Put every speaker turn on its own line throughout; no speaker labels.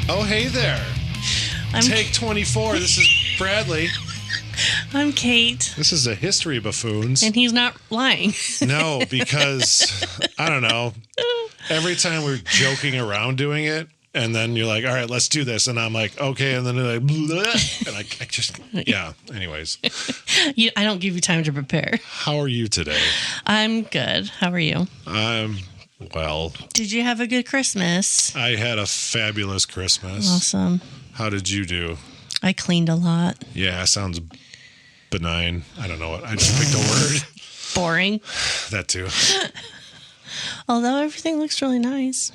Oh, hey there. Take 24. This is Bradley.
I'm Kate.
This is a History Buffoons.
And he's not lying.
No, because, I don't know, every time we're joking around doing it, and then you're like, all right, let's do this. And I'm like, okay. And then they're like, bleh, and I just, yeah. Anyways.
I don't give you time to prepare.
How are you today?
I'm good. How are you?
Well.
Did you have a good Christmas?
I had a fabulous Christmas.
Awesome.
How did you do?
I cleaned a lot.
Yeah, sounds benign. I don't know what. I just picked a word.
Boring.
That too.
Although everything looks really nice.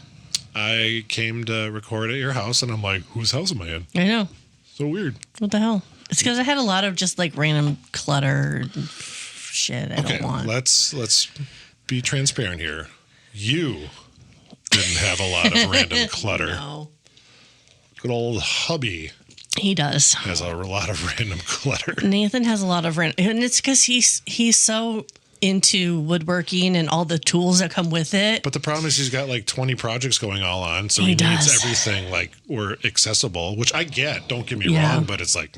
I came to record at your house, and I'm like, whose house am I in?
I know.
So weird.
What the hell? It's because I had a lot of just like random clutter shit I don't want.
Let's be transparent here. You didn't have a lot of random clutter.
No.
Good old hubby.
He does.
Has a lot of random clutter.
Nathan has a lot of random, and it's because he's so into woodworking and all the tools that come with it.
But the problem is he's got like 20 projects going all on, so he needs everything like or accessible, which I get. Don't get me wrong, but it's like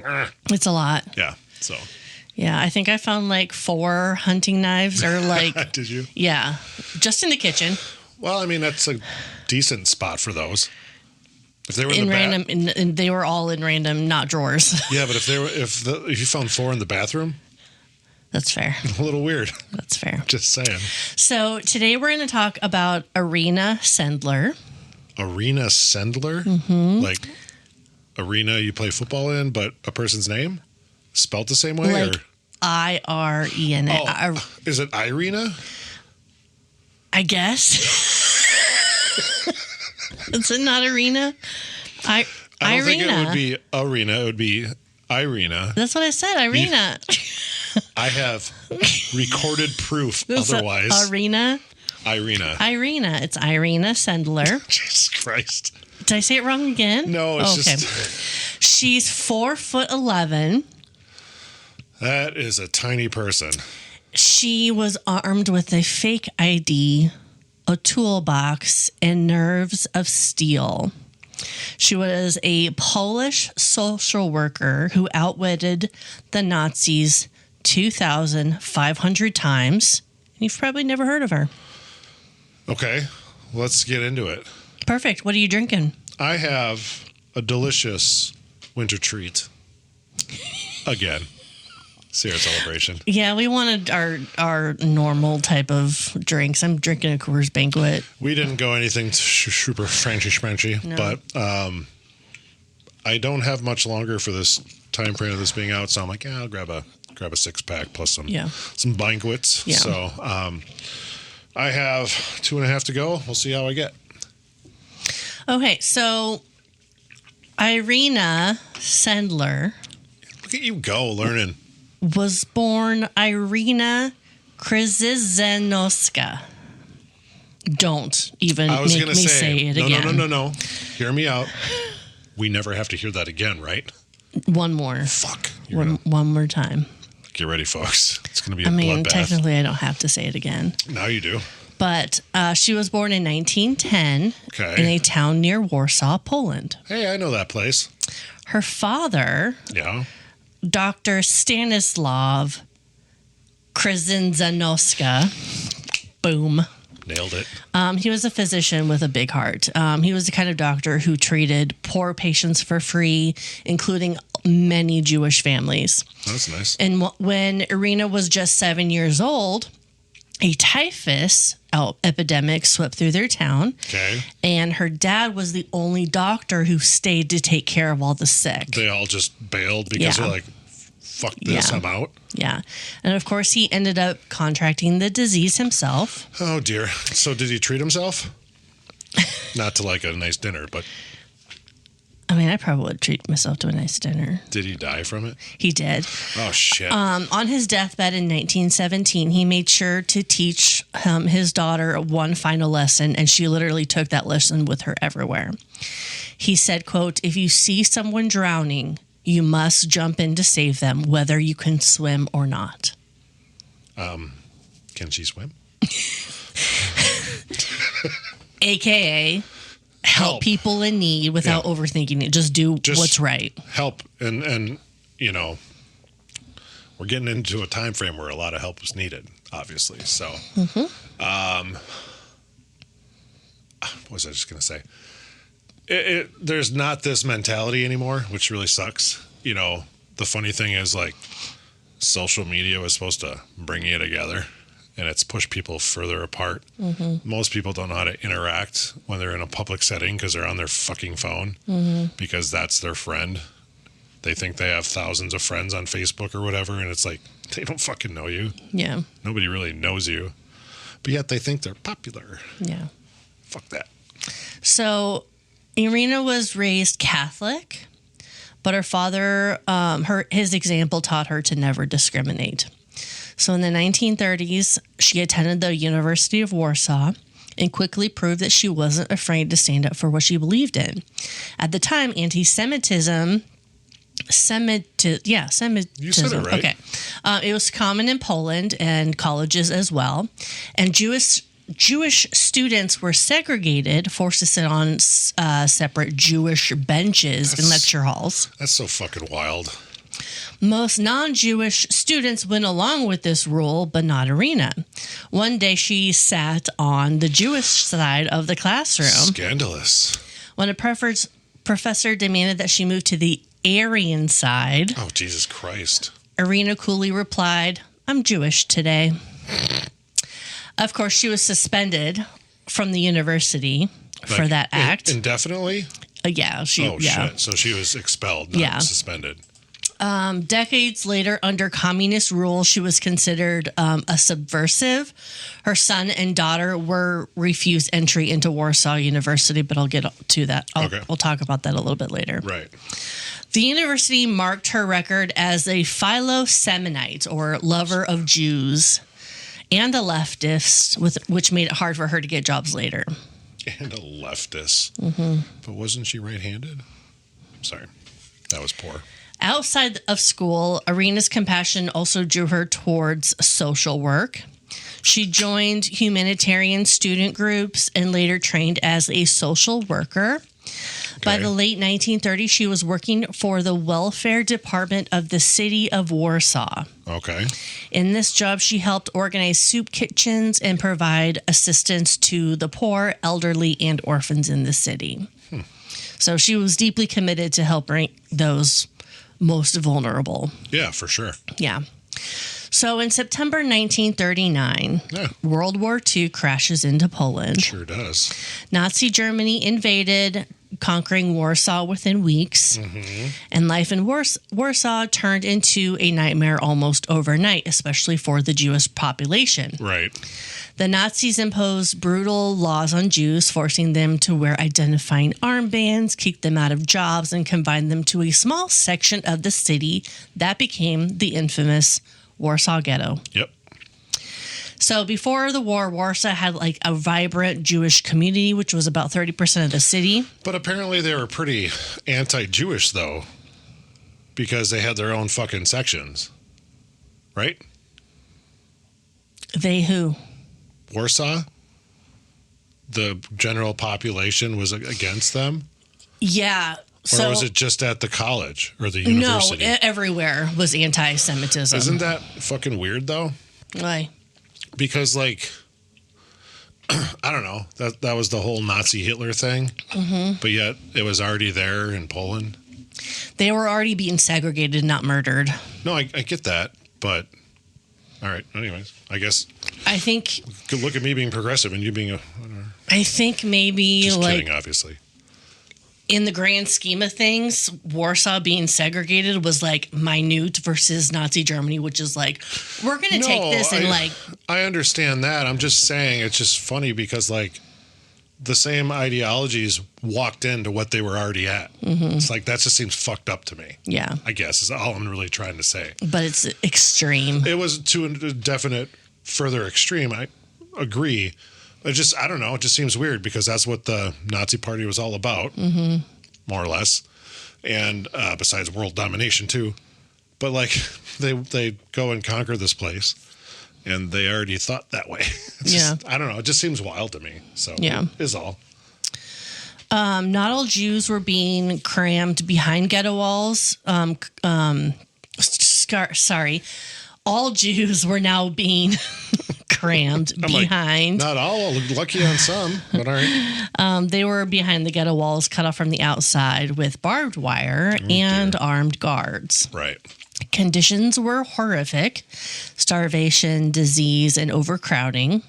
it's a lot.
Yeah. So.
Yeah, I think I found like 4 hunting knives or like.
Did you?
Yeah, just in the kitchen.
Well, I mean that's a decent spot for those. If they were
in random, and they were all in random, not drawers.
Yeah, but if you found 4 in the bathroom,
that's fair.
A little weird.
That's fair.
Just saying.
So today we're going to talk about Irena Sendler. Irena
Sendler? Mm-hmm. Like arena you play football in, but a person's name spelled the same way,
like Irena.
Oh, is it Irena?
I guess. Is it not Irena?
I don't think it would be Arena. It would be Irena.
That's what I said, Irena.
I have recorded proof otherwise.
Irena. It's Irena Sendler.
Jesus Christ.
Did I say it wrong again?
No, it's just.
She's 4'11".
That is a tiny person.
She was armed with a fake ID, a toolbox, and nerves of steel. She was a Polish social worker who outwitted the Nazis 2,500 times. You've probably never heard of her.
Okay, let's get into it.
Perfect. What are you drinking?
I have a delicious winter treat. Again. Sierra Celebration.
Yeah, we wanted our normal type of drinks. I'm drinking a Coors Banquet.
We didn't go anything super fancy, no. But I don't have much longer for this time frame of this being out, so I'm like, yeah, I'll grab a 6-pack plus some banquets. Yeah. So I have 2.5 to go. We'll see how I get.
Okay, so Irena Sendler.
Look at you go learning.
Was born Irena Krzyzewska. Don't even make me say it again.
No. Hear me out. We never have to hear that again, right?
One more.
Fuck.
One more time.
Get ready, folks. It's going to be a bloodbath.
Technically, I don't have to say it again.
Now you do.
But she was born in 1910 in a town near Warsaw, Poland.
Hey, I know that place.
Her father...
Yeah.
Dr. Stanislav Krzyzewska. Boom.
Nailed it.
He was a physician with a big heart. He was the kind of doctor who treated poor patients for free, including many Jewish families.
That's nice.
And when Irena was just 7 years old, a typhus epidemic swept through their town.
Okay.
And her dad was the only doctor who stayed to take care of all the sick.
They all just bailed because they're like, fuck this, I'm out.
Yeah. And of course, he ended up contracting the disease himself.
Oh, dear. So did he treat himself? Not to like a nice dinner, but...
I mean, I probably would treat myself to a nice dinner.
Did he die from it?
He did.
Oh, shit.
On his deathbed in 1917, he made sure to teach his daughter one final lesson, and she literally took that lesson with her everywhere. He said, quote, "If you see someone drowning, you must jump in to save them, whether you can swim or not."
Can she swim?
AKA, help people in need without overthinking it. Just do what's right.
Help. And we're getting into a time frame where a lot of help was needed, obviously. So, what was I just going to say? There's not this mentality anymore, which really sucks. The funny thing is, like, social media was supposed to bring you together, and it's pushed people further apart. Most people don't know how to interact when they're in a public setting because they're on their fucking phone because that's their friend. They think they have thousands of friends on Facebook or whatever, and it's like, they don't fucking know you.
Yeah.
Nobody really knows you, but yet they think they're popular.
Yeah.
Fuck that.
So Irena was raised Catholic, but her father, his example taught her to never discriminate. So in the 1930s, she attended the University of Warsaw and quickly proved that she wasn't afraid to stand up for what she believed in. At the time, anti-Semitism. You said it right. Okay. It was common in Poland and colleges as well. And Jewish students were segregated, forced to sit on separate Jewish benches in lecture halls.
That's so fucking wild.
Most non-Jewish students went along with this rule, but not Irena. One day she sat on the Jewish side of the classroom.
Scandalous.
When a professor demanded that she move to the Aryan side.
Oh, Jesus Christ.
Irena coolly replied, "I'm Jewish today." Of course, she was suspended from the university for that act.
Indefinitely?
Yeah.
Shit. So she was expelled, not suspended.
Decades later, under communist rule, she was considered a subversive. Her son and daughter were refused entry into Warsaw University, but I'll get to that. We'll talk about that a little bit later.
Right.
The university marked her record as a philo-Semonite, or lover of Jews, and a leftist, which made it hard for her to get jobs later.
And a leftist. But wasn't she right-handed? Sorry. That was poor.
Outside of school, Irena's compassion also drew her towards social work. She joined humanitarian student groups and later trained as a social worker. By the late 1930s, she was working for the welfare department of the city of Warsaw.
Okay.
In this job, she helped organize soup kitchens and provide assistance to the poor, elderly, and orphans in the city. So she was deeply committed to helping those most vulnerable.
Yeah, for sure.
Yeah. So in September 1939, World War II crashes into Poland.
Sure does.
Nazi Germany invaded, conquering Warsaw within weeks. And life in Warsaw turned into a nightmare almost overnight, especially for the Jewish population.
Right.
The Nazis imposed brutal laws on Jews, forcing them to wear identifying armbands, kick them out of jobs, and confined them to a small section of the city that became the infamous Warsaw Ghetto.
Yep.
So before the war, Warsaw had like a vibrant Jewish community, which was about 30% of the city.
But apparently they were pretty anti-Jewish, though, because they had their own fucking sections. Right?
They who?
Warsaw? The general population was against them?
Yeah.
Or was it just at the college or the university?
No, everywhere was anti-Semitism.
Isn't that fucking weird, though?
Why?
Because, like, I don't know. That was the whole Nazi Hitler thing. But yet it was already there in Poland.
They were already being segregated, not murdered.
No, I get that. But, all right. Anyways, I guess.
I think.
Good look at me being progressive and you being a. Whatever.
I think maybe
Just
like.
kidding, obviously.
In the grand scheme of things, Warsaw being segregated was like minute versus Nazi Germany, which is like, we're going to take this and
I understand that. I'm just saying it's just funny because like the same ideologies walked into what they were already at. It's like that just seems fucked up to me.
Yeah.
I guess is all I'm really trying to say.
But it's extreme.
It was to a definite further extreme. I agree. I don't know. It just seems weird because that's what the Nazi Party was all about, more or less. And besides world domination, too. But, like, they go and conquer this place, and they already thought that way. I don't know. It just seems wild to me. So, is all.
Not all Jews were being crammed behind ghetto walls. All Jews were now being crammed behind.
Not all, lucky on some, but all right.
They were behind the ghetto walls, cut off from the outside with barbed wire and armed guards.
Right.
Conditions were horrific: starvation, disease, and overcrowding.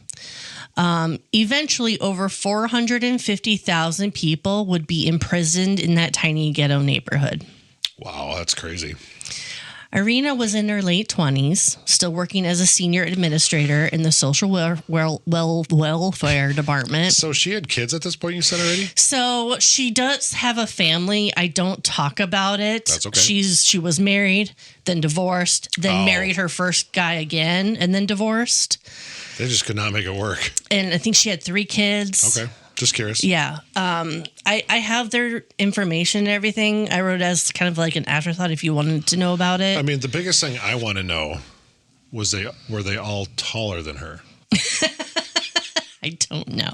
Eventually, over 450,000 people would be imprisoned in that tiny ghetto neighborhood.
Wow, that's crazy.
Irena was in her late 20s, still working as a senior administrator in the social welfare department.
So she had kids at this point, you said already?
So she does have a family. I don't talk about it.
That's okay.
She was married, then divorced, then married her first guy again, and then divorced.
They just could not make it work.
And I think she had 3 kids.
Okay. Just curious.
Yeah. I have their information and everything. I wrote as kind of like an afterthought if you wanted to know about it.
I mean, the biggest thing I want to know was were they all taller than her?
I don't know.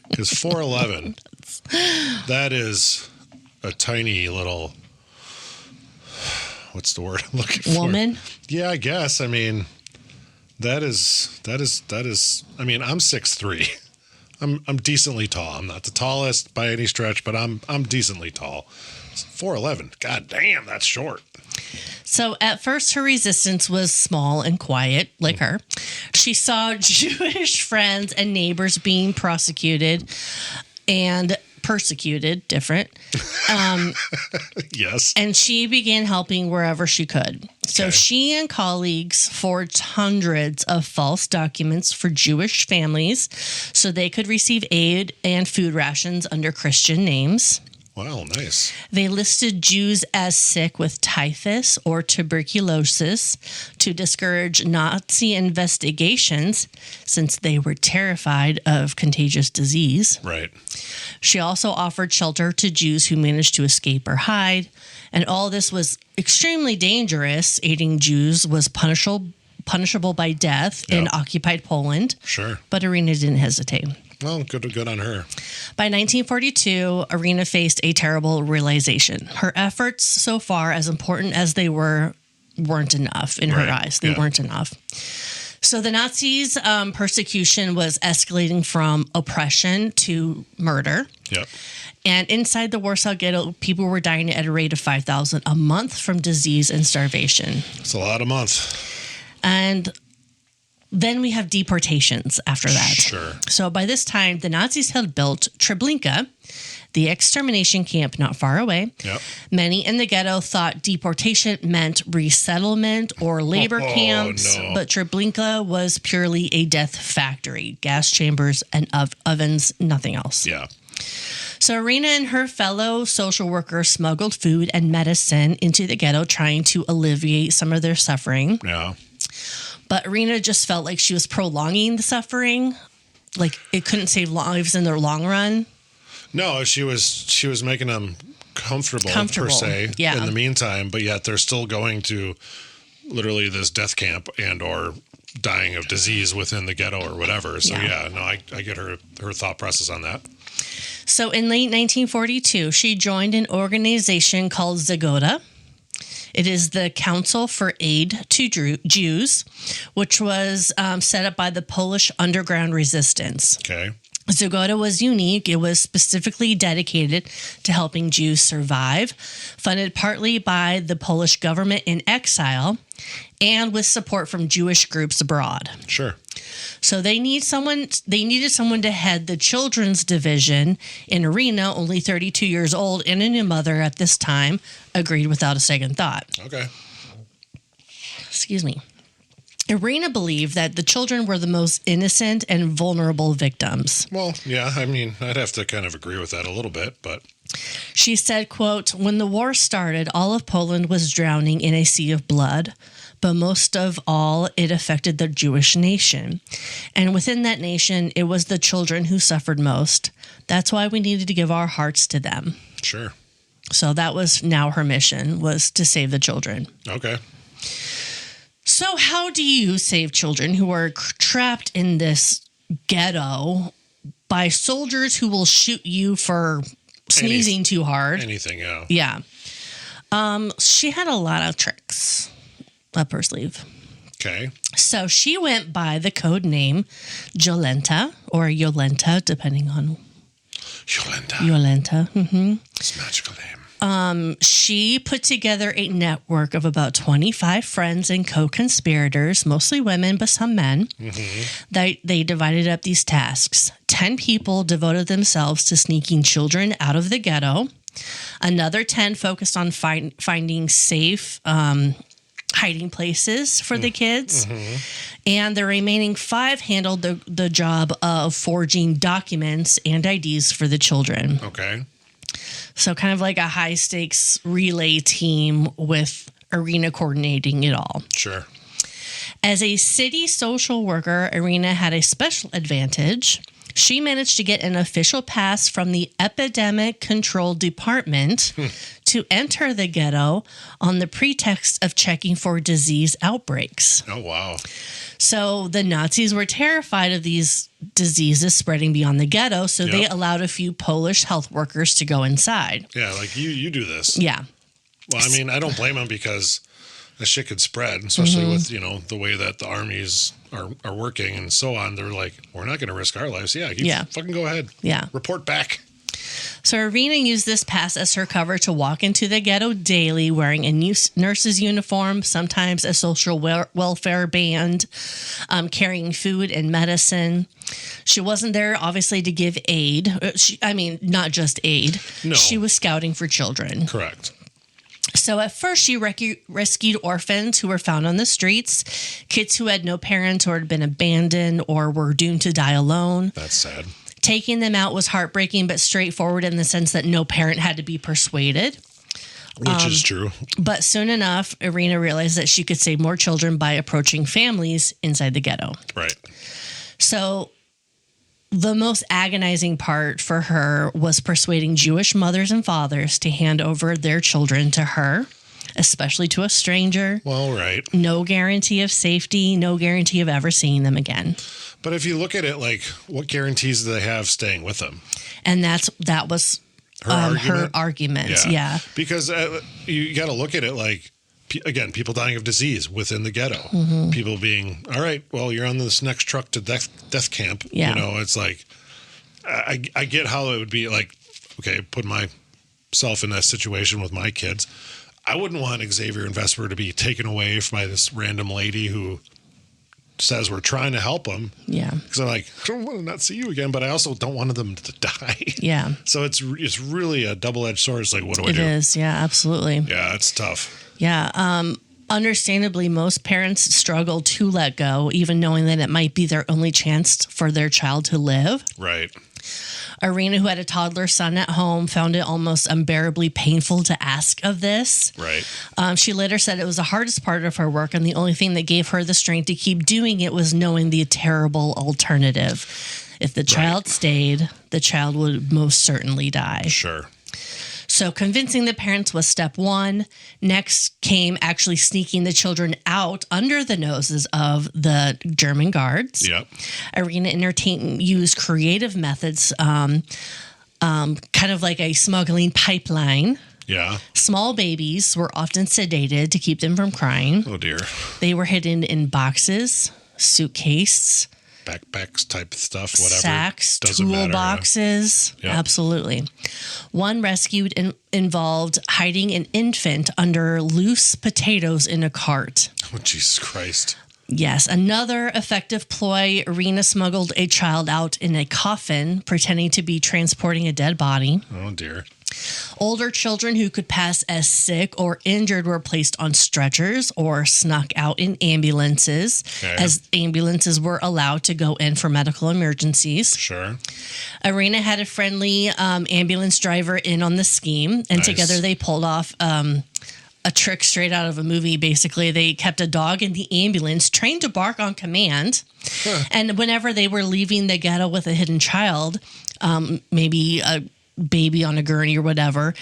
Because 4'11", that is a tiny little, what's the word I'm looking for?
Woman?
Yeah, I guess. I mean, that is, I mean, I'm 6'3". I'm decently tall. I'm not the tallest by any stretch, but I'm decently tall. 4'11". God damn, that's short.
So at first, her resistance was small and quiet, like her. She saw Jewish friends and neighbors being prosecuted and persecuted, different.
Yes.
And she began helping wherever she could. So she and colleagues forged hundreds of false documents for Jewish families so they could receive aid and food rations under Christian names.
Wow, nice.
They listed Jews as sick with typhus or tuberculosis to discourage Nazi investigations since they were terrified of contagious disease.
Right.
She also offered shelter to Jews who managed to escape or hide. And all this was extremely dangerous. Aiding Jews was punishable by death in occupied Poland.
Sure.
But Irena didn't hesitate.
Well, good on her.
By 1942, Irena faced a terrible realization. Her efforts so far, as important as they were, weren't enough in her eyes. They weren't enough. So the Nazis' persecution was escalating from oppression to murder.
Yep.
And inside the Warsaw Ghetto, people were dying at a rate of 5,000 a month from disease and starvation.
It's a lot a month.
And then we have deportations after that.
Sure.
So by this time, the Nazis had built Treblinka, the extermination camp not far away.
Yep.
Many in the ghetto thought deportation meant resettlement or labor camps,
no.
but Treblinka was purely a death factory, gas chambers and ovens, nothing else.
Yeah.
So Irena and her fellow social workers smuggled food and medicine into the ghetto, trying to alleviate some of their suffering.
Yeah.
But Irena just felt like she was prolonging the suffering. Like it couldn't save lives in the long run.
No, she was making them comfortable per se in the meantime, but yet they're still going to literally this death camp and or dying of disease within the ghetto or whatever. So I get her thought process on that.
So in late 1942, she joined an organization called Zagota. It is the Council for Aid to Jews, which was set up by the Polish underground resistance.
Okay.
Zagota was unique. It was specifically dedicated to helping Jews survive, funded partly by the Polish government in exile, and with support from Jewish groups abroad.
Sure.
So they needed someone to head the children's division, and Irena, only 32 years old and a new mother at this time, agreed without a second thought.
Okay.
Excuse me. Irena believed that the children were the most innocent and vulnerable victims.
Well, yeah, I mean, I'd have to kind of agree with that a little bit, but...
She said, quote, "When the war started, all of Poland was drowning in a sea of blood, but most of all, it affected the Jewish nation. And within that nation, it was the children who suffered most. That's why we needed to give our hearts to them."
Sure.
So that was now her mission, was to save the children.
Okay.
So how do you save children who are trapped in this ghetto by soldiers who will shoot you for sneezing too hard.
Anything, yeah.
Yeah. She had a lot of tricks up her sleeve.
Okay.
So she went by the code name Jolenta or Yolenta, depending on... Yolenta. Mm-hmm.
It's a magical name.
She put together a network of about 25 friends and co-conspirators, mostly women, but some men. Mm-hmm. They divided up these tasks. 10 people devoted themselves to sneaking children out of the ghetto. Another 10 focused on finding safe hiding places for the kids. Mm-hmm. And the remaining 5 handled the job of forging documents and IDs for the children.
Okay.
So kind of like a high stakes relay team with Irena coordinating it all.
Sure.
As a city social worker, Irena had a special advantage. She managed to get an official pass from the Epidemic Control Department to enter the ghetto on the pretext of checking for disease outbreaks.
Oh, wow.
So the Nazis were terrified of these diseases spreading beyond the ghetto, so they allowed a few Polish health workers to go inside.
Yeah, like you do this.
Yeah.
Well, I mean, I don't blame them because that shit could spread, especially with, the way that the armies are working and so on. They're like, we're not going to risk our lives. Yeah, fucking go ahead.
Yeah.
Report back.
So Irena used this pass as her cover to walk into the ghetto daily wearing a nurse's uniform, sometimes a social welfare band, carrying food and medicine. She wasn't there, obviously, to give aid. Not just aid.
No.
She was scouting for children.
Correct.
So at first, she rescued orphans who were found on the streets, kids who had no parents or had been abandoned or were doomed to die alone.
That's sad.
Taking them out was heartbreaking, but straightforward in the sense that no parent had to be persuaded.
Which is true.
But soon enough, Irena realized that she could save more children by approaching families inside the ghetto.
Right.
So the most agonizing part for her was persuading Jewish mothers and fathers to hand over their children to her, especially to a stranger.
Well, right.
No guarantee of safety, no guarantee of ever seeing them again.
But if you look at it, like, what guarantees do they have staying with them?
And that was her argument. Yeah.
Because you got to look at it like, again, people dying of disease within the ghetto. Mm-hmm. People being, all right, well, you're on this next truck to death camp.
Yeah.
It's like, I get how it would be like, okay, put myself in that situation with my kids. I wouldn't want Xavier and Vesper to be taken away by this random lady who says we're trying to help them. Yeah. Because I'm like, I don't want to not see you again, but I also don't want them to die.
Yeah.
So it's really a double-edged sword. It's like, what do I do?
It is. Yeah, absolutely.
Yeah, it's tough.
Yeah. Understandably, most parents struggle to let go, even knowing that it might be their only chance for their child to live.
Right.
Irena, who had a toddler son at home, found it almost unbearably painful to ask of this.
Right.
She later said it was the hardest part of her work, and the only thing that gave her the strength to keep doing it was knowing the terrible alternative. If the child stayed, the child would most certainly die.
Sure.
So convincing the parents was step one. Next came actually sneaking the children out under the noses of the German guards.
Yep.
Irena Entertainment used creative methods, kind of like a smuggling pipeline.
Yeah.
Small babies were often sedated to keep them from crying.
Oh, dear.
They were hidden in boxes, suitcases,
backpacks type stuff, whatever.
Sacks,
Doesn't matter.
Toolboxes.
Yeah.
Absolutely. One rescued involved hiding an infant under loose potatoes in a cart.
Oh, Jesus Christ.
Yes. Another effective ploy, Irena smuggled a child out in a coffin, pretending to be transporting a dead body.
Oh, dear.
Older children who could pass as sick or injured were placed on stretchers or snuck out in ambulances, as ambulances were allowed to go in for medical emergencies.
Sure.
Irena had a friendly ambulance driver in on the scheme, and together they pulled off a trick straight out of a movie. Basically, they kept a dog in the ambulance trained to bark on command. And whenever they were leaving the ghetto with a hidden child, maybe a baby on a gurney or whatever,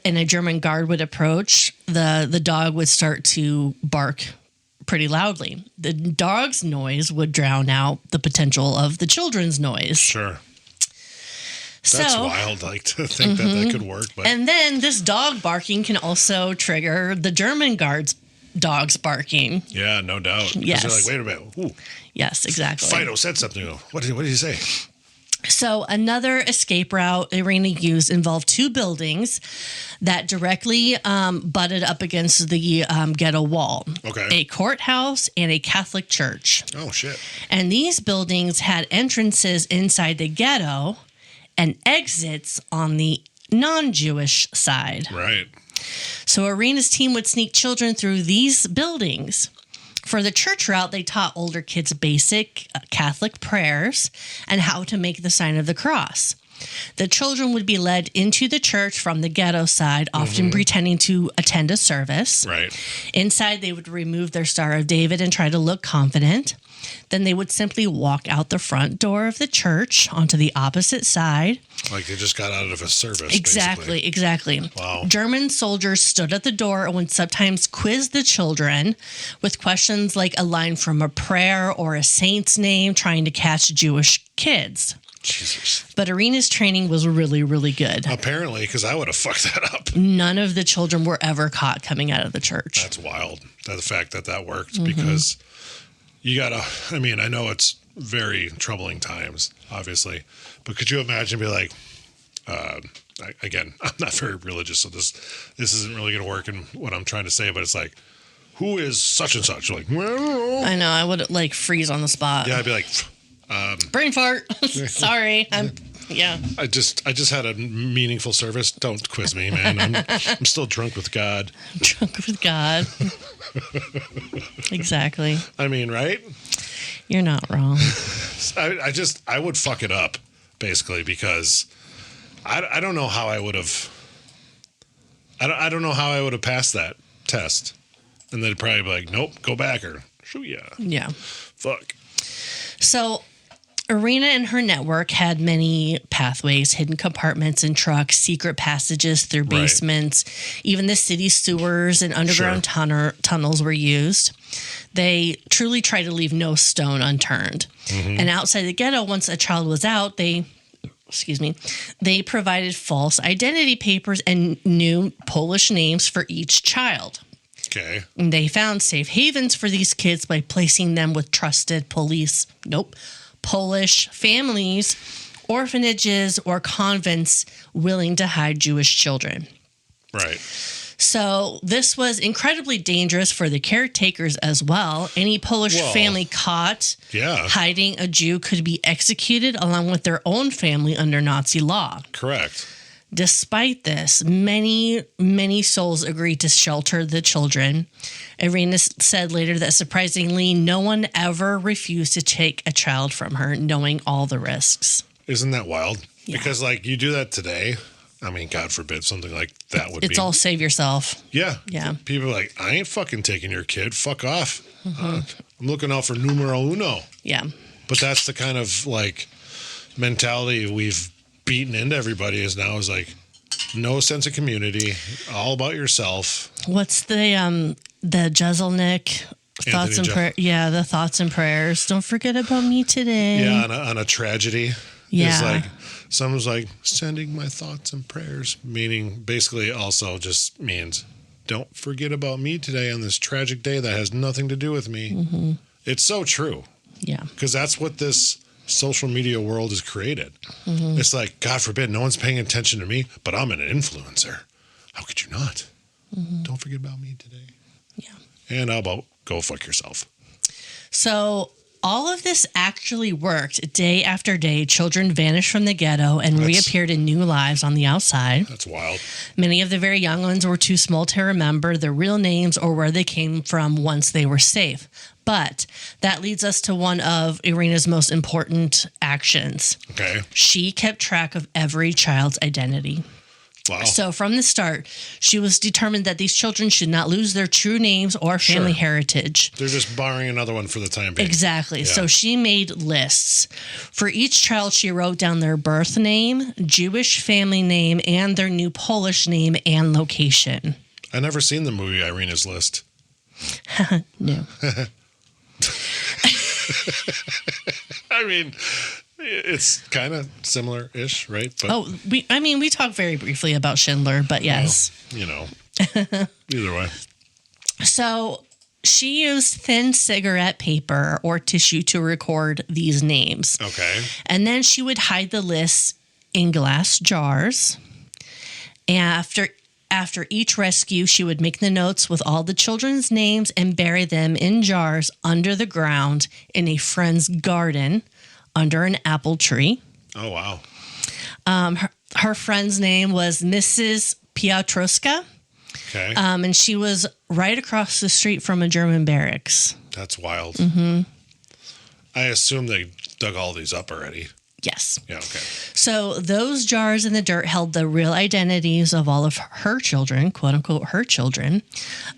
and a German guard would approach, the dog would start to bark pretty loudly. The dog's noise would drown out the potential of the children's noise.
Sure. That's wild, like, to think that could work. But.
And then this dog barking can also trigger the German guards' dogs barking.
Yeah, no doubt.
Yes.
They're like, wait a minute. Ooh.
Yes, exactly.
Fido said something. What did he say?
So another escape route Irena used involved two buildings that directly butted up against the ghetto wall.
Okay.
A courthouse and a Catholic church.
Oh, shit.
And these buildings had entrances inside the ghetto and exits on the non-Jewish side.
Right.
So Irena's team would sneak children through these buildings. For the church route, they taught older kids basic Catholic prayers and how to make the sign of the cross. The children would be led into the church from the ghetto side, often pretending to attend a service.
Right.
Inside, they would remove their Star of David and try to look confident. Then they would simply walk out the front door of the church onto the opposite side.
Like they just got out of a service.
Exactly.
Wow.
German soldiers stood at the door and would sometimes quiz the children with questions like a line from a prayer or a saint's name, trying to catch Jewish kids.
Jesus.
But Irena's training was really, really good.
Apparently, because I would have fucked that up.
None of the children were ever caught coming out of the church.
That's wild. The fact that worked, because you gotta, I mean, I know it's very troubling times, obviously, but could you imagine be like, again, I'm not very religious, so this isn't really going to work in what I'm trying to say, but it's like, who is such and such? Like, well,
I know, I would like freeze on the spot.
Yeah, I'd be like,
brain fart. Sorry.
I just had a meaningful service. Don't quiz me, man. I'm still drunk with God.
Drunk with God. Exactly.
I mean, right?
You're not wrong.
I would fuck it up, basically, because I don't know how I would have. I don't know how I would have passed that test, and they'd probably be like, "Nope, go back or shoot ya."
Yeah.
Fuck.
So, Irena and her network had many pathways, hidden compartments in trucks, secret passages through basements. Even the city sewers and underground tunnels were used. They truly tried to leave no stone unturned. And outside the ghetto, once a child was out, they provided false identity papers and new Polish names for each child.
Okay.
And they found safe havens for these kids by placing them with trusted Polish families, orphanages, or convents willing to hide Jewish children.
Right.
So this was incredibly dangerous for the caretakers as well. Any Polish family caught hiding a Jew could be executed along with their own family under Nazi law.
Correct.
Despite this, many, many souls agreed to shelter the children. Irena said later that surprisingly, no one ever refused to take a child from her, knowing all the risks.
Isn't that wild? Yeah. Because, like, you do that today. I mean, God forbid something like that would be.
It's all save yourself.
Yeah.
Yeah.
People are like, I ain't fucking taking your kid. Fuck off. I'm looking out for numero uno.
Yeah.
But that's the kind of, like, mentality we've beaten into everybody is like no sense of community, all about yourself.
What's the Jeselnik thoughts and prayers? Yeah, the thoughts and prayers. Don't forget about me today.
Yeah, on a tragedy.
Yeah.
It's like someone's like sending my thoughts and prayers, meaning basically also just means don't forget about me today on this tragic day that has nothing to do with me. It's so true.
Yeah.
Because that's what this social media world has created. It's like, God forbid, no one's paying attention to me, but I'm an influencer. How could you not? Don't forget about me today.
Yeah.
And how about go fuck yourself?
So all of this actually worked. Day after day, children vanished from the ghetto and reappeared in new lives on the outside. That's
wild.
Many of the very young ones were too small to remember their real names or where they came from once they were safe. But that leads us to one of Irena's most important actions.
Okay.
She kept track of every child's identity.
Wow.
So from the start, she was determined that these children should not lose their true names or family heritage.
They're just borrowing another one for the time being.
Exactly.
Yeah.
So she made lists. For each child, she wrote down their birth name, Jewish family name, and their new Polish name and location.
I never seen the movie Irena's List.
No.
I mean, It's kind of similar-ish, right? But,
we talked very briefly about Schindler, but yes.
Well, either way.
So she used thin cigarette paper or tissue to record these names.
Okay.
And then she would hide the lists in glass jars. After each rescue, she would make the notes with all the children's names and bury them in jars under the ground in a friend's garden under an apple tree.
Oh, wow.
Her friend's name was Mrs. Piotrowska.
Okay.
And she was right across the street from a German barracks.
That's wild. Mm-hmm. I assume they dug all these up already.
Yes.
Yeah, okay.
So those jars in the dirt held the real identities of all of her children, quote unquote, her children,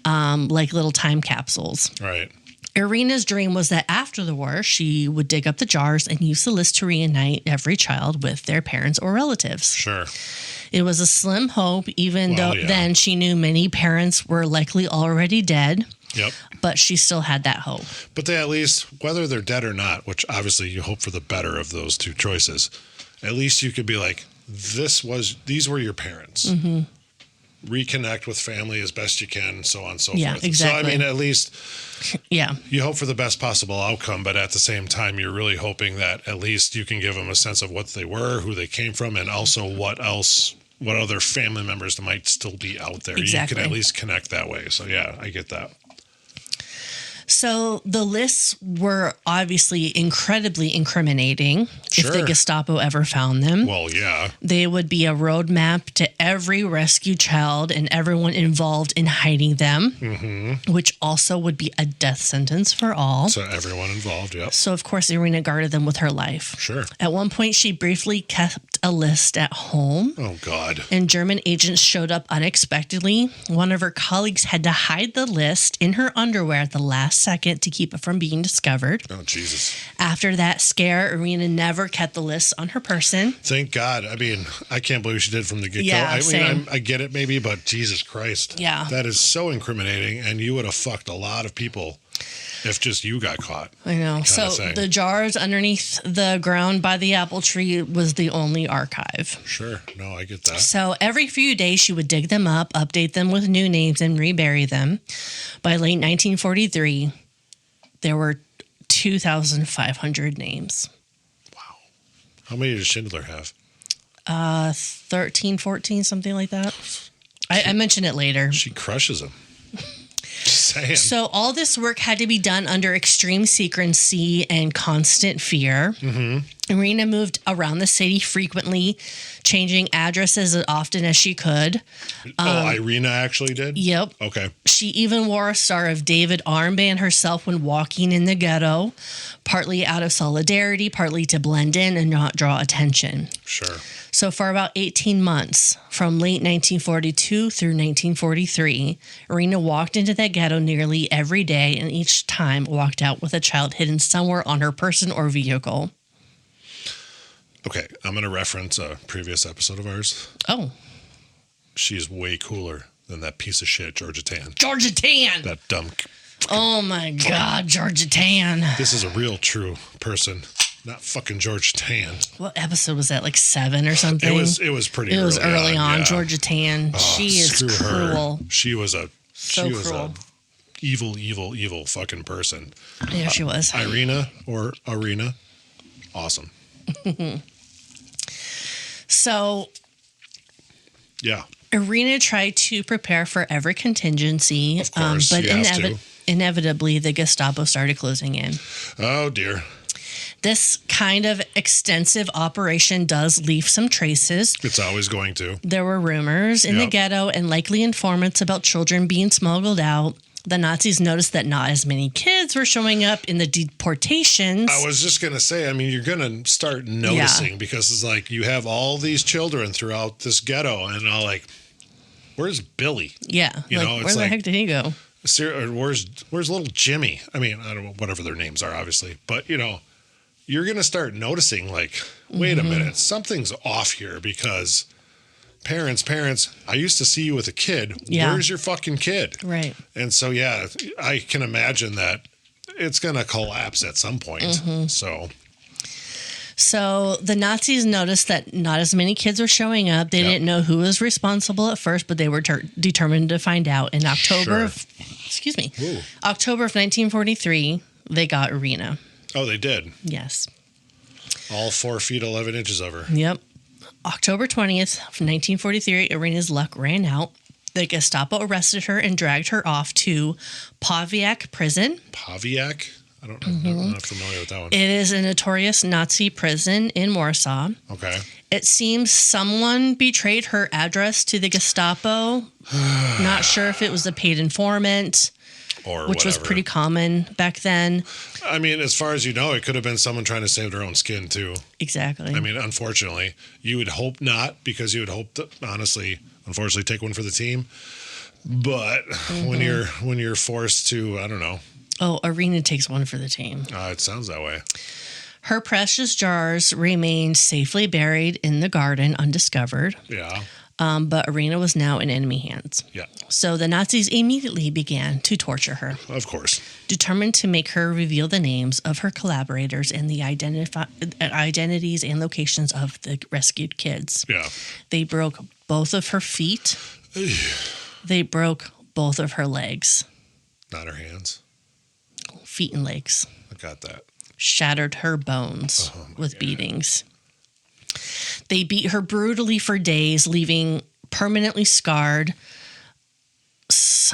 like little time capsules.
Right.
Irena's dream was that after the war, she would dig up the jars and use the list to reunite every child with their parents or relatives.
Sure.
It was a slim hope, even though then she knew many parents were likely already dead.
Yep.
But she still had that hope.
But they at least, whether they're dead or not, which obviously you hope for the better of those two choices, at least you could be like, these were your parents. Mm-hmm. Reconnect with family as best you can, so on and so forth.
Exactly.
So, I mean, at least
you
hope for the best possible outcome, but at the same time, you're really hoping that at least you can give them a sense of what they were, who they came from, and also what other family members that might still be out there.
Exactly.
You can at least connect that way. So, yeah, I get that.
So the lists were obviously incredibly incriminating if the Gestapo ever found them.
Well, yeah.
They would be a roadmap to every rescued child and everyone involved in hiding them, which also would be a death sentence for all.
So everyone involved, yep.
So, of course, Irena guarded them with her life.
Sure.
At one point, she briefly kept a list at home.
Oh, God.
And German agents showed up unexpectedly. One of her colleagues had to hide the list in her underwear at the last second to keep it from being discovered.
Oh, Jesus.
After that scare, Irena never kept the list on her person.
Thank God. I mean, I can't believe she did from the get-go.
Yeah,
I get it maybe, but Jesus Christ.
Yeah.
That is so incriminating, and you would have fucked a lot of people if just you got caught.
I know. So the jars underneath the ground by the apple tree was the only archive.
Sure. No, I get that.
So every few days she would dig them up, update them with new names, and rebury them. By late 1943, there were 2,500 names.
Wow. How many does Schindler have?
13, 14, something like that. I mentioned it later.
She crushes them. Just saying.
So all this work had to be done under extreme secrecy and constant fear. Mm-hmm. Irena moved around the city frequently, changing addresses as often as she could.
Irena actually did?
Yep.
Okay.
She even wore a Star of David armband herself when walking in the ghetto, partly out of solidarity, partly to blend in and not draw attention.
Sure.
So for about 18 months, from late 1942 through 1943, Irena walked into that ghetto nearly every day and each time walked out with a child hidden somewhere on her person or vehicle.
Okay, I'm going to reference a previous episode of ours.
Oh.
She's way cooler than that piece of shit, Georgia Tan.
Georgia Tan!
That dumb...
Oh my God, Georgia Tan.
This is a real true person, not fucking Georgia Tan.
What episode was that, like 7 or something?
It was pretty early on. It was
early on.
Yeah.
Georgia Tan. She is cruel.
Her. She was a
cruel.
evil fucking person.
Yeah, she was.
Irena or Arena, awesome.
So,
yeah.
Irena tried to prepare for every contingency,
of course,
but inevitably the Gestapo started closing in.
Oh, dear.
This kind of extensive operation does leave some traces.
It's always going to.
There were rumors in the ghetto and likely informants about children being smuggled out. The Nazis noticed that not as many kids were showing up in the deportations.
I was just going to say, I mean, you're going to start noticing because it's like you have all these children throughout this ghetto and all like, where's Billy?
Yeah.
You know,
where the heck did he go?
Where's little Jimmy? I mean, I don't know, whatever their names are, obviously. But, you know, you're going to start noticing like, wait a minute, something's off here because... Parents, I used to see you with a kid. Yeah. Where's your fucking kid?
Right.
And so, yeah, I can imagine that it's going to collapse at some point. Mm-hmm.
So the Nazis noticed that not as many kids were showing up. They didn't know who was responsible at first, but they were determined to find out. In October of 1943, they got Irena.
Oh, they did?
Yes.
All 4 feet 11 inches of her.
Yep. October 20th, 1943, Irena's luck ran out. The Gestapo arrested her and dragged her off to Paviak prison.
Paviak? I'm not familiar with that one.
It is a notorious Nazi prison in Warsaw.
Okay.
It seems someone betrayed her address to the Gestapo. Not sure if it was a paid informant, which was pretty common back then.
I mean, as far as you know, it could have been someone trying to save their own skin, too.
Exactly.
I mean, unfortunately, you would hope not, because you would hope to, unfortunately, take one for the team. But when you're forced to, I don't know.
Oh, Irena takes one for the team.
It sounds that way.
Her precious jars remained safely buried in the garden, undiscovered.
Yeah.
But Irena was now in enemy hands.
Yeah.
So the Nazis immediately began to torture her.
Of course.
Determined to make her reveal the names of her collaborators and the identities and locations of the rescued kids.
Yeah.
They broke both of her feet. They broke both of her legs.
Not her hands.
Feet and legs.
I got that.
Shattered her bones with beatings. They beat her brutally for days, leaving permanently scarred.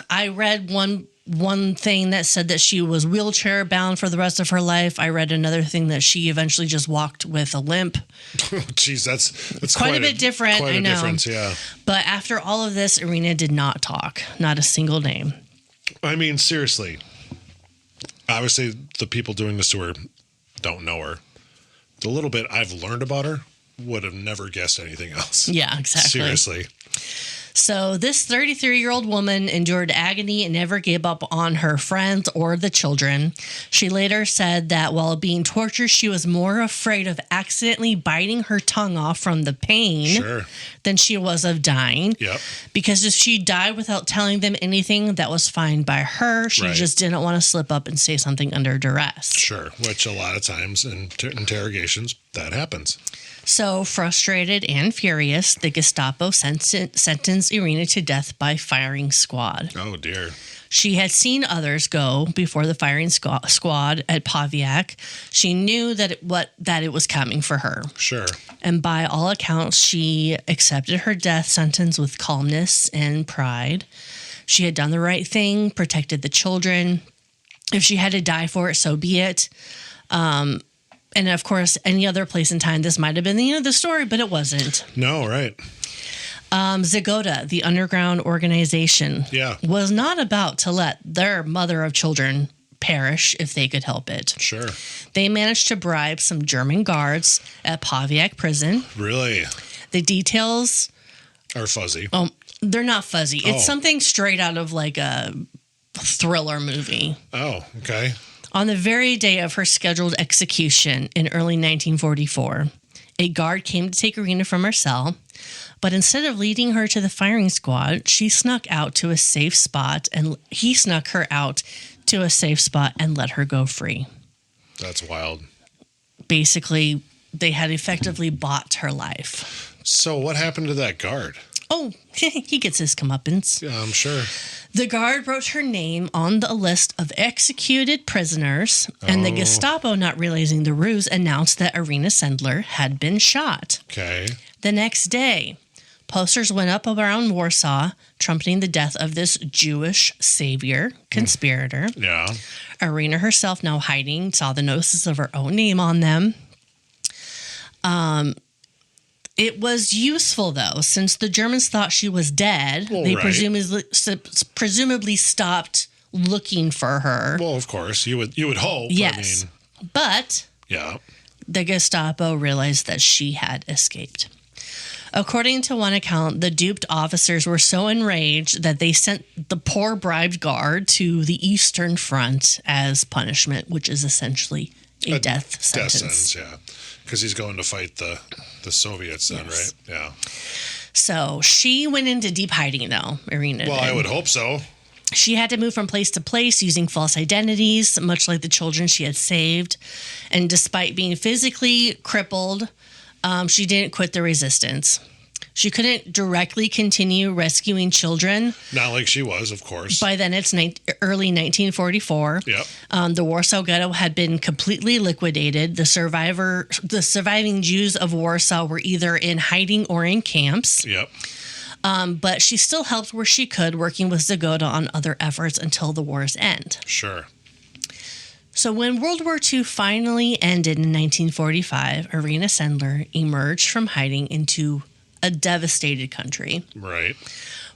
I read one thing that said that she was wheelchair bound for the rest of her life. I read another thing that she eventually just walked with a limp.
Jeez, that's
quite a bit different.
Quite
I
a
know.
difference, yeah.
But after all of this, Irena did not talk, not a single name.
I mean, seriously. Obviously, the people doing this to her don't know her. The little bit I've learned about her, would have never guessed anything else.
Yeah, exactly.
Seriously.
So this 33-year-old woman endured agony and never gave up on her friends or the children. She later said that while being tortured, she was more afraid of accidentally biting her tongue off from the pain than she was of dying.
Yep.
Because if she died without telling them anything, that was fine by her. She just didn't want to slip up and say something under duress.
Sure, which a lot of times in interrogations, that happens.
So, frustrated and furious, the Gestapo sentenced Irena to death by firing squad.
Oh, dear.
She had seen others go before the firing squad at Paviak. She knew that it was coming for her.
Sure.
And by all accounts, she accepted her death sentence with calmness and pride. She had done the right thing, protected the children. If she had to die for it, so be it. And of course, any other place in time, this might have been the end of the story, but it wasn't.
No, right.
Zagota, the underground organization, was not about to let their mother of children perish if they could help it.
Sure.
They managed to bribe some German guards at Paviak prison.
Really?
The details
are fuzzy.
They're not fuzzy. It's something straight out of like a thriller movie.
Oh, okay.
On the very day of her scheduled execution in early 1944, a guard came to take Irena from her cell, but instead of leading her to the firing squad, he snuck her out to a safe spot and let her go free.
That's wild.
Basically, they had effectively bought her life.
So what happened to that guard?
Oh, he gets his comeuppance.
Yeah, I'm sure.
The guard wrote her name on the list of executed prisoners, and the Gestapo, not realizing the ruse, announced that Irena Sendler had been shot.
Okay.
The next day, posters went up around Warsaw, trumpeting the death of this Jewish savior conspirator.
Yeah.
Irena herself, now hiding, saw the notices of her own name on them. It was useful, though, since the Germans thought she was dead. They presumably stopped looking for her.
Well, of course, you would hope.
Yes, but the Gestapo realized that she had escaped. According to one account, the duped officers were so enraged that they sent the poor bribed guard to the Eastern Front as punishment, which is essentially a death sentence.
Death sentence, yeah. Because he's going to fight the Soviets then, right? Yeah.
So she went into deep hiding, though, Irena did.
I would hope so.
She had to move from place to place using false identities, much like the children she had saved. And despite being physically crippled, she didn't quit the resistance. She couldn't directly continue rescuing children.
Not like she was, of course.
By then, it's early 1944.
Yep.
The Warsaw Ghetto had been completely liquidated. The surviving Jews of Warsaw were either in hiding or in camps.
Yep.
But she still helped where she could, working with Zgoda on other efforts until the war's end.
Sure.
So when World War II finally ended in 1945, Irena Sendler emerged from hiding into a devastated country.
Right.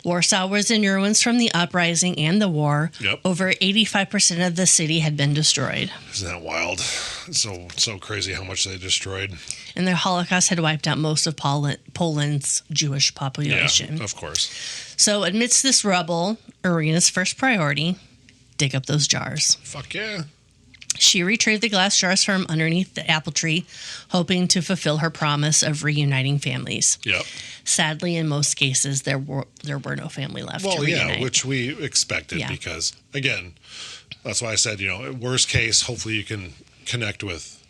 Warsaw was in ruins from the uprising and the war.
Yep.
Over 85% of the city had been destroyed.
Isn't that wild? So crazy how much they destroyed.
And the Holocaust had wiped out most of Poland's Jewish population.
Yeah, of course.
So amidst this rubble, Irena's first priority, dig up those jars.
Fuck yeah.
She retrieved the glass jars from underneath the apple tree, hoping to fulfill her promise of reuniting families.
Yep.
Sadly, in most cases, there were no family left to reunite.
Which we expected because, again, that's why I said, worst case, hopefully you can connect with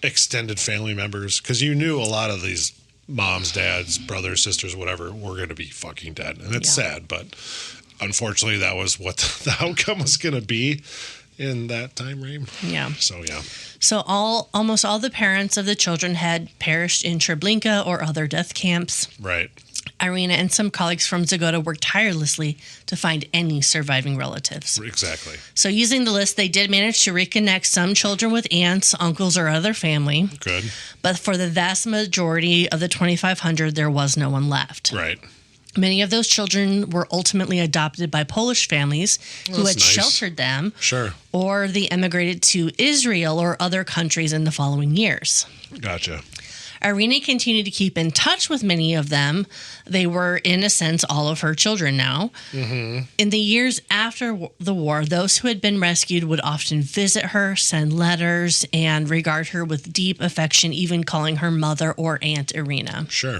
extended family members because you knew a lot of these moms, dads, brothers, sisters, whatever, were going to be fucking dead. And it's sad, but unfortunately that was what the outcome was going to be in that time frame.
Yeah.
So
almost all the parents of the children had perished in Treblinka or other death camps.
Right.
Irena and some colleagues from Zgoda worked tirelessly to find any surviving relatives.
Exactly.
So using the list, they did manage to reconnect some children with aunts, uncles, or other family.
Good.
But for the vast majority of the 2,500, there was no one left.
Right.
Many of those children were ultimately adopted by Polish families who had sheltered them.
Sure.
Or they emigrated to Israel or other countries in the following years.
Gotcha.
Irena continued to keep in touch with many of them. They were, in a sense, all of her children now. Mm-hmm. In the years after the war, those who had been rescued would often visit her, send letters, and regard her with deep affection, even calling her mother or Aunt Irena.
Sure.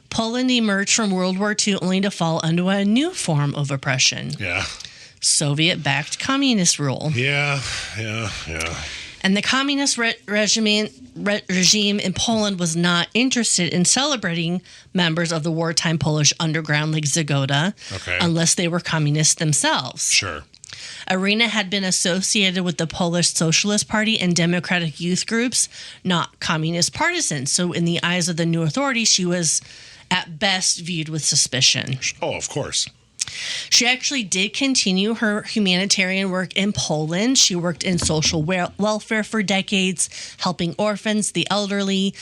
Poland emerged from World War II only to fall under a new form of oppression.
Yeah.
Soviet-backed communist rule.
Yeah.
And the communist regime in Poland was not interested in celebrating members of the wartime Polish underground like Zgoda unless they were communists themselves.
Sure.
Irena had been associated with the Polish Socialist Party and democratic youth groups, not communist partisans. So in the eyes of the new authorities, she was at best viewed with suspicion.
Oh, of course.
She actually did continue her humanitarian work in Poland. She worked in social welfare for decades, helping orphans, the elderly,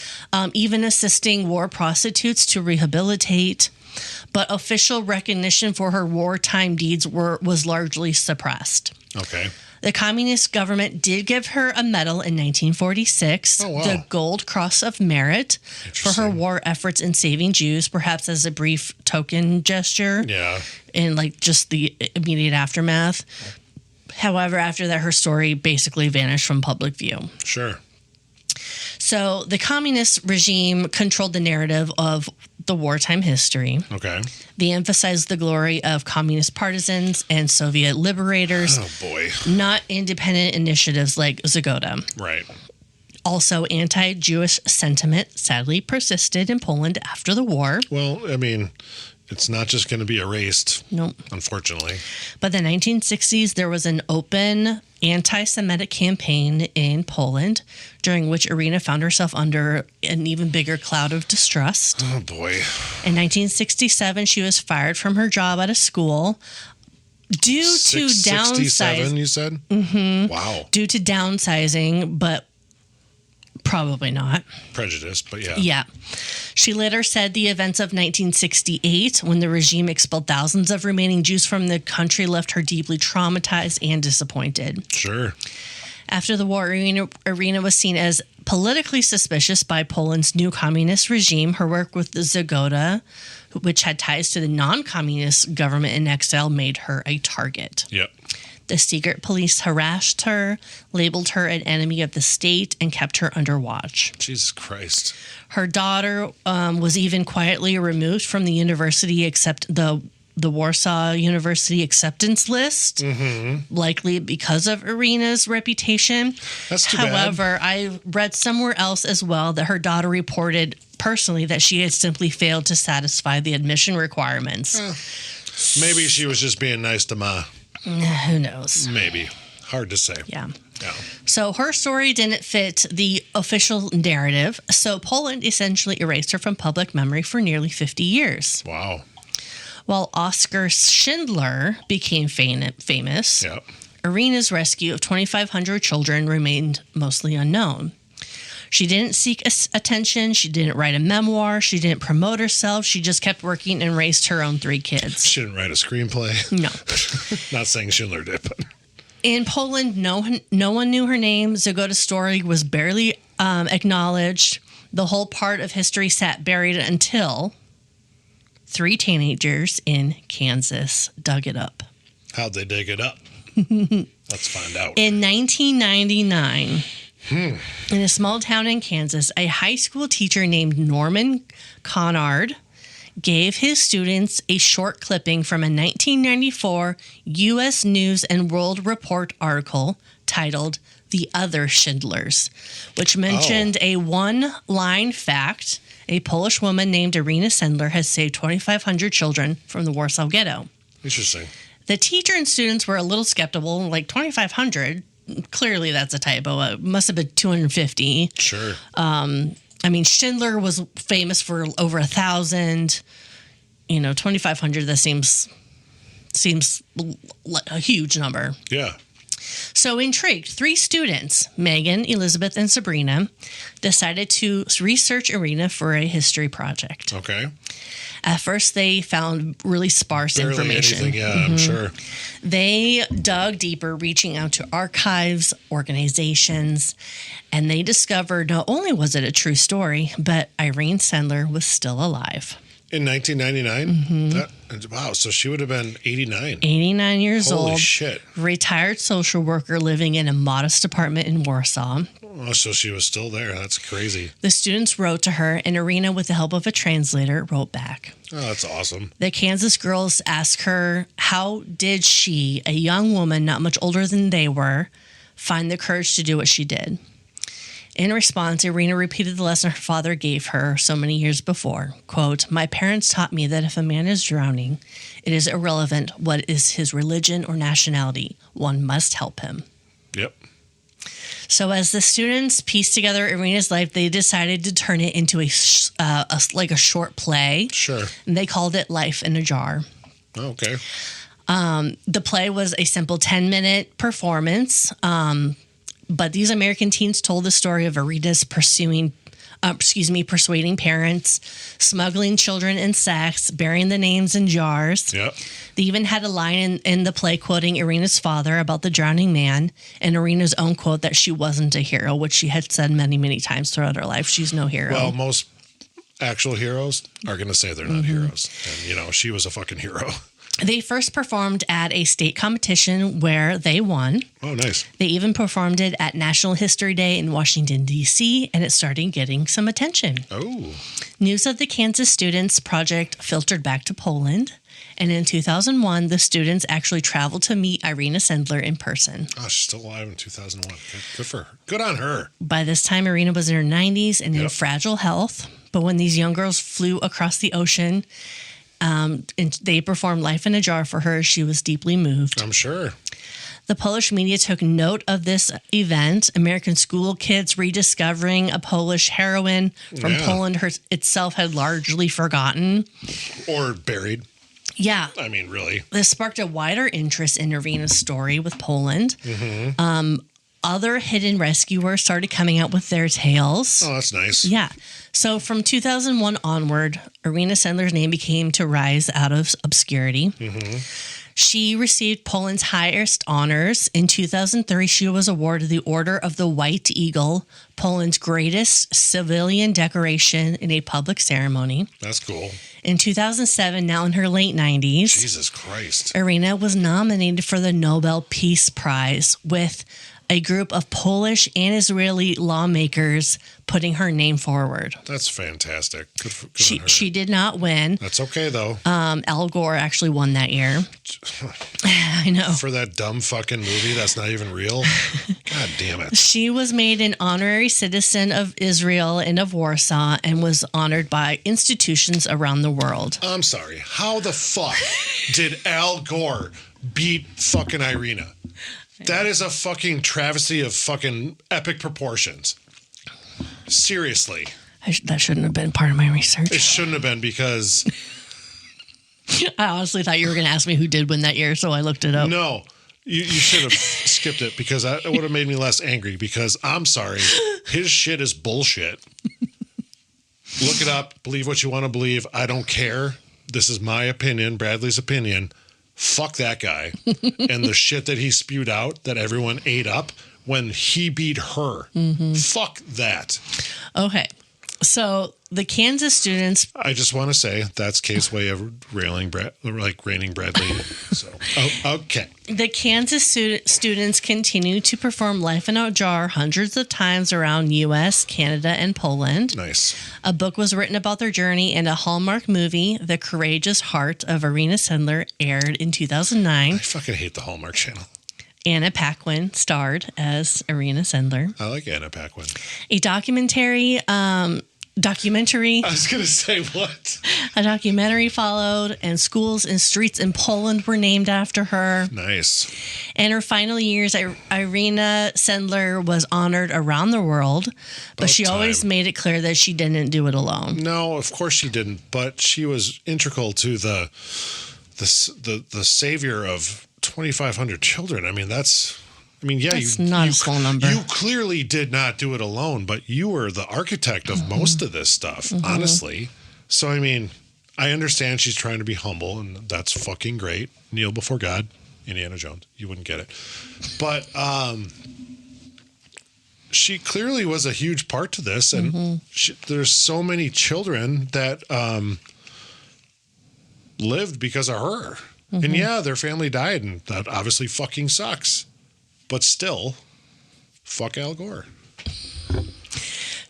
even assisting war prostitutes to rehabilitate. But official recognition for her wartime deeds was largely suppressed.
Okay.
The communist government did give her a medal in 1946, the Gold Cross of Merit, for her war efforts in saving Jews, perhaps as a brief token gesture.
Yeah.
In just the immediate aftermath. However, after that, her story basically vanished from public view.
Sure.
So the communist regime controlled the narrative of the wartime history.
Okay.
They emphasized the glory of communist partisans and Soviet liberators.
Oh, boy.
Not independent initiatives like Zgoda.
Right.
Also, anti-Jewish sentiment sadly persisted in Poland after the war.
Well, I mean, it's not just going to be erased.
Nope.
Unfortunately.
By the 1960s, there was an open anti-Semitic campaign in Poland, during which Irena found herself under an even bigger cloud of distrust.
Oh, boy.
In 1967, she was fired from her job at a school due to downsizing.
67, you said? Mm-hmm. Wow.
Due to downsizing, but probably not.
Prejudice, but yeah.
Yeah. She later said the events of 1968, when the regime expelled thousands of remaining Jews from the country, left her deeply traumatized and disappointed.
Sure.
After the war, Irena was seen as politically suspicious by Poland's new communist regime. Her work with the Zgoda, which had ties to the non-communist government in exile, made her a target.
Yep.
The secret police harassed her, labeled her an enemy of the state, and kept her under watch.
Jesus Christ.
Her daughter was even quietly removed from the university, except the the Warsaw University acceptance list, likely because of Irena's reputation.
That's too
However, I read somewhere else as well that her daughter reported personally that she had simply failed to satisfy the admission requirements.
Maybe she was just being nice to Ma.
Who knows?
Maybe. Hard to say.
Yeah. So her story didn't fit the official narrative, so Poland essentially erased her from public memory for nearly 50 years.
Wow.
While Oskar Schindler became famous, Irena's rescue of 2,500 children remained mostly unknown. She didn't seek attention. She didn't write a memoir. She didn't promote herself. She just kept working and raised her own 3 kids.
She didn't write a screenplay.
No.
Not saying Schindler did, but...
In Poland, no one knew her name. Zagoda's story was barely acknowledged. The whole part of history sat buried until 3 teenagers in Kansas dug it up.
How'd they dig it up? Let's find out.
In 1999, in a small town in Kansas, a high school teacher named Norman Conard gave his students a short clipping from a 1994 U.S. News and World Report article titled The Other Schindlers, which mentioned a one-line fact: a Polish woman named Irena Sendler has saved 2,500 children from the Warsaw Ghetto.
Interesting.
The teacher and students were a little skeptical, like 2,500. Clearly, that's a typo. It must have been 250.
Sure.
I mean, Schindler was famous for over 1,000. 2,500. That seems like a huge number.
Yeah.
So intrigued, 3 students, Megan, Elizabeth, and Sabrina, decided to research Irena for a history project.
Okay.
At first, they found really sparse information.
Anything, yeah, I'm sure.
They dug deeper, reaching out to archives, organizations, and they discovered not only was it a true story, but Irene Sendler was still alive.
In 1999? Wow, so she would have been 89.
89 years old.
Holy shit.
Retired social worker living in a modest apartment in Warsaw.
Oh, so she was still there. That's crazy.
The students wrote to her, and Irena, with the help of a translator, wrote back.
Oh, that's awesome.
The Kansas girls asked her, how did she, a young woman not much older than they were, find the courage to do what she did? In response, Irena repeated the lesson her father gave her so many years before. Quote, "My parents taught me that if a man is drowning, it is irrelevant what is his religion or nationality. One must help him."
Yep.
So as the students pieced together Irena's life, they decided to turn it into a short play.
Sure.
And they called it Life in a Jar.
Oh, okay.
The play was a simple 10-minute performance. But these American teens told the story of Irena's persuading parents, smuggling children in sacks, burying the names in jars.
Yep.
They even had a line in the play quoting Irena's father about the drowning man, and Irena's own quote that she wasn't a hero, which she had said many, many times throughout her life. She's no hero.
Well, most actual heroes are going to say they're not heroes. And, she was a fucking hero.
They first performed at a state competition where they won.
Oh, nice.
They even performed it at National History Day in Washington, D.C., and it started getting some attention.
Oh.
News of the Kansas Students Project filtered back to Poland, and in 2001, the students actually traveled to meet Irena Sendler in person.
Oh, she's still alive in 2001. Good for her. Good on her.
By this time, Irena was in her 90s and in fragile health, but when these young girls flew across the ocean, and they performed Life in a Jar for her, she was deeply moved.
I'm sure.
The Polish media took note of this event. American school kids rediscovering a Polish heroine from Poland itself had largely forgotten.
Or buried.
Yeah.
I mean, really.
This sparked a wider interest in Irena's story with Poland. Other hidden rescuers started coming out with their tales.
Oh, that's nice.
Yeah. So from 2001 onward, Irena Sendler's name began to rise out of obscurity. She received Poland's highest honors. In 2003, she was awarded the Order of the White Eagle, Poland's greatest civilian decoration in a public ceremony.
That's cool.
In 2007, now in her late 90s,
Jesus Christ.
Irena was nominated for the Nobel Peace Prize with a group of Polish and Israeli lawmakers putting her name forward.
That's fantastic. Good on her.
She did not win.
That's okay, though.
Al Gore actually won that year. I know.
For that dumb fucking movie that's not even real. God damn it.
She was made an honorary citizen of Israel and of Warsaw and was honored by institutions around the world.
I'm sorry. How the fuck did Al Gore beat fucking Irena? That is a fucking travesty of fucking epic proportions. Seriously.
That shouldn't have been part of my research.
It shouldn't have been because...
I honestly thought you were going to ask me who did win that year, so I looked it up.
No, you should have skipped it because it would have made me less angry because I'm sorry. His shit is bullshit. Look it up. Believe what you want to believe. I don't care. This is my opinion, Bradley's opinion. Fuck that guy. And the shit that he spewed out that everyone ate up when he beat her. Mm-hmm. Fuck that.
Okay. So the Kansas students...
I just want to say that's Kate's way of raining Bradley. So, okay.
The Kansas students continue to perform Life in a Jar hundreds of times around U.S., Canada, and Poland.
Nice.
A book was written about their journey, and a Hallmark movie, The Courageous Heart of Irena Sendler, aired in 2009.
I fucking hate the Hallmark Channel.
Anna Paquin starred as Irena Sendler.
I like Anna Paquin.
A documentary.
I was going to say, what?
A documentary followed, and schools and streets in Poland were named after her.
Nice.
In her final years, Irena Sendler was honored around the world, but she always made it clear that she didn't do it alone.
No, of course she didn't, but she was integral to the savior of 2,500 children. I mean, that's not a small number. You clearly did not do it alone, but you were the architect of most of this stuff, honestly. So, I mean, I understand she's trying to be humble, and that's fucking great. Kneel before God, Indiana Jones. You wouldn't get it. But she clearly was a huge part to this, and there's so many children that lived because of her. And yeah, their family died, and that obviously fucking sucks. But still, fuck Al Gore.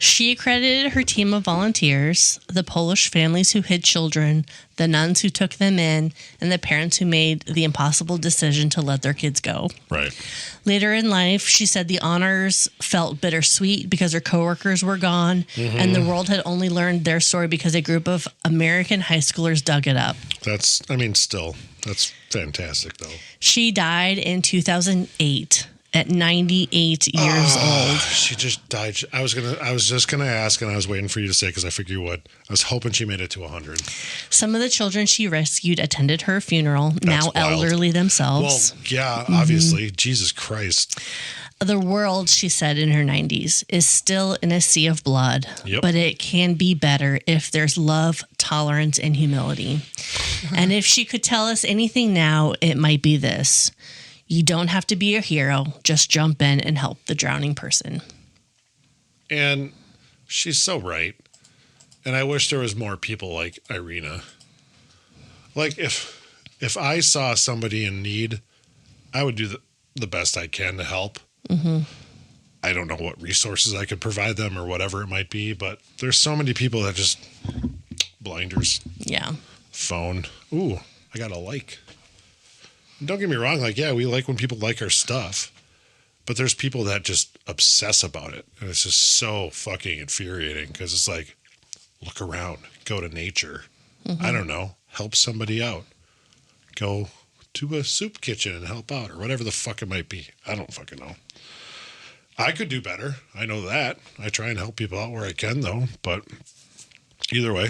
She accredited her team of volunteers, the Polish families who hid children, the nuns who took them in, and the parents who made the impossible decision to let their kids go.
Right.
Later in life, she said the honors felt bittersweet because her coworkers were gone, and the world had only learned their story because a group of American high schoolers dug it up.
That's fantastic, though.
She died in 2008 at 98 years old.
She just died. I was just gonna ask, and I was waiting for you to say because I figured you would. I was hoping she made it to 100.
Some of the children she rescued attended her funeral, now elderly themselves.
Well, yeah, obviously. Jesus Christ.
The world, she said in her 90s, is still in a sea of blood, but it can be better if there's love, tolerance, and humility. And if she could tell us anything now, it might be this. You don't have to be a hero. Just jump in and help the drowning person.
And she's so right. And I wish there was more people like Irena. Like, if I saw somebody in need, I would do the best I can to help. I don't know what resources I could provide them or whatever it might be, but there's so many people that just blinders.
Yeah.
Phone. Ooh, I got a like. Don't get me wrong. Like, yeah, we like when people like our stuff, but there's people that just obsess about it. And it's just so fucking infuriating because it's like, look around, go to nature. I don't know. Help somebody out. Go to a soup kitchen and help out or whatever the fuck it might be. I don't fucking know. I could do better. I know that. I try and help people out where I can, though. But either way,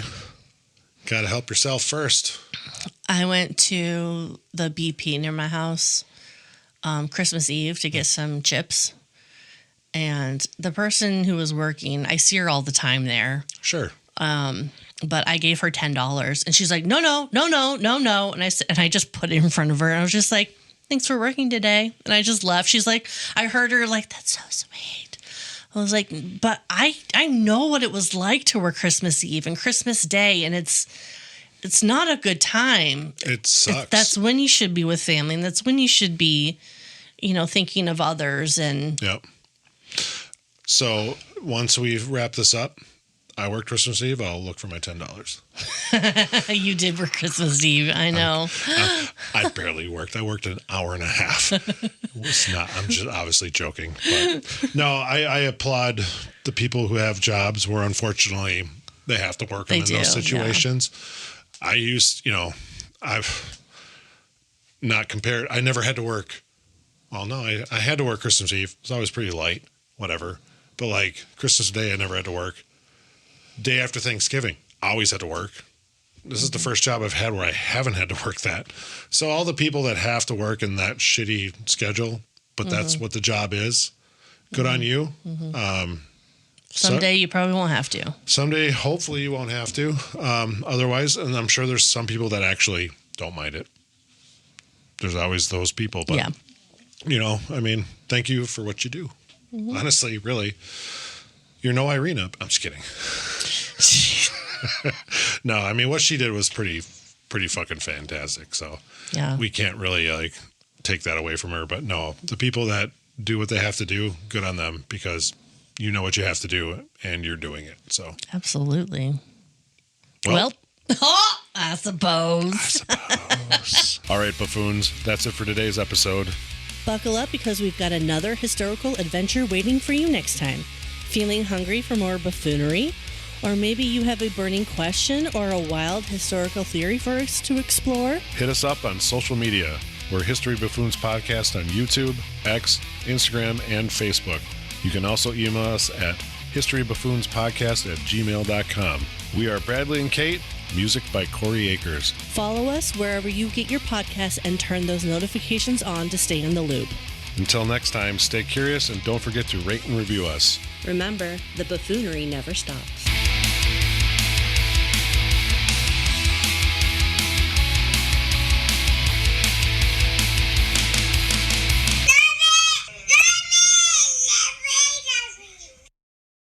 got to help yourself first.
I went to the BP near my house Christmas Eve to get some chips. And the person who was working, I see her all the time there.
Sure.
But I gave her $10. And she's like, no. And I just put it in front of her. And I was just like, thanks for working today. And I just left. She's like, I heard her like, that's so sweet. I was like, but I know what it was like to work Christmas Eve and Christmas Day. And it's not a good time.
It sucks.
That's when you should be with family. And that's when you should be, thinking of others and.
Yep. So once we wrap this up, I work Christmas Eve. I'll look for my $10.
You did work Christmas Eve. I know.
I barely worked. I worked an hour and a half. It was not. I'm just obviously joking. But no, I applaud the people who have jobs where unfortunately they have to work in those situations. Yeah. I used, I've not compared. I never had to work. Well, no, I had to work Christmas Eve. It was always pretty light, whatever. But like Christmas Day, I never had to work. Day after Thanksgiving, I always had to work. This is the first job I've had where I haven't had to work that. So all the people that have to work in that shitty schedule, but that's what the job is, good on you.
Someday you probably won't have to.
Someday, hopefully you won't have to. Otherwise, and I'm sure there's some people that actually don't mind it. There's always those people. But, thank you for what you do. Honestly, really. You're no Irena. I'm just kidding. No, what she did was pretty fucking fantastic. So we can't really take that away from her. But no, the people that do what they have to do, good on them, because you know what you have to do and you're doing it. So
absolutely. Well, I suppose.
All right, buffoons. That's it for today's episode.
Buckle up because we've got another historical adventure waiting for you next time. Feeling hungry for more buffoonery? Or maybe you have a burning question or a wild historical theory for us to explore?
Hit us up on social media. We're History Buffoons Podcast on YouTube, X, Instagram, and Facebook. You can also email us at historybuffoonspodcast@gmail.com. We are Bradley and Kate. Music by Corey Akers.
Follow us wherever you get your podcasts and turn those notifications on to stay in the loop.
Until next time, stay curious and don't forget to rate and review us.
Remember, the buffoonery never stops.